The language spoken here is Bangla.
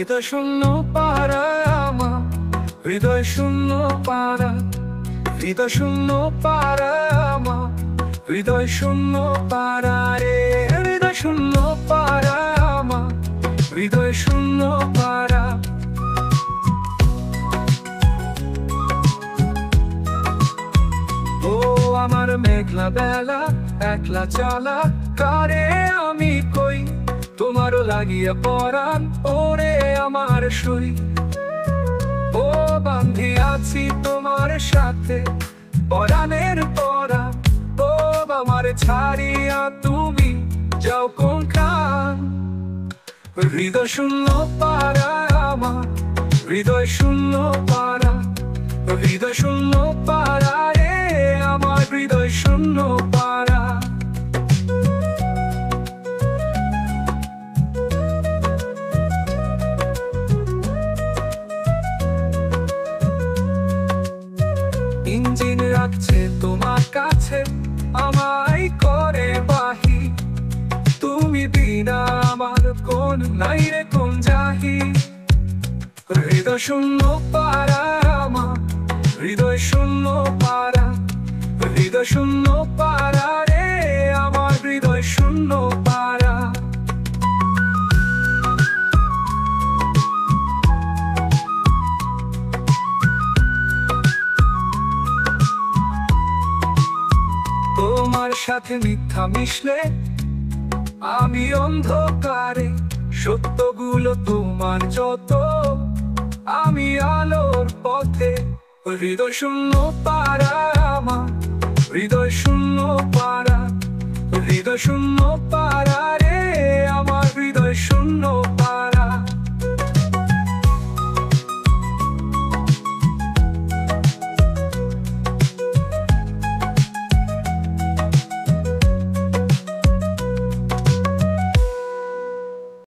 হৃদয় শূন্য পাড়া আমার, হৃদয় শূন্য পাড়া, হৃদয় শূন্য পাড়া আমার, হৃদয় শূন্য পাড়া রে, হৃদয় শূন্য পাড়া আমার, হৃদয় শূন্য পাড়া। ও আমার মেঘলা বেলা একলা চালা কারে আমি কই, তোমারও লাগিয়া পরাণ ওরে আমার সই। ও বান্ধি আছি তোমার সাথে পরাণের পরা, ও আমার ছাড়িয়া তুমি যাও কোনখান। হৃদয় শূন্য পাড়া আমার, হৃদয় শূন্য পাড়া, হৃদয় শূন্য পাড়া রে আমার, হৃদয় শূন্য পাড়া। ইঞ্জিন রাখছে তোমার কাছে আমায় করে বাহি, তুমি বিনা আমার কোন নাই রে কোন যাহি। হৃদয় শূন্য পাড়া আমার, হৃদয় শূন্য পাড়া, হৃদয় শূন্য পাড়া রে আমার, হৃদয় শূন্য পাড়া। তোমার সাথে মিথ্যা মিশলে আমি অন্ধকারে, সত্যগুলো তোমার যত আমি আলোর পথে। হৃদয় শূন্য পাড়া আমার, হৃদয় শূন্য পাড়া, হৃদয় শূন্য পাড়া রে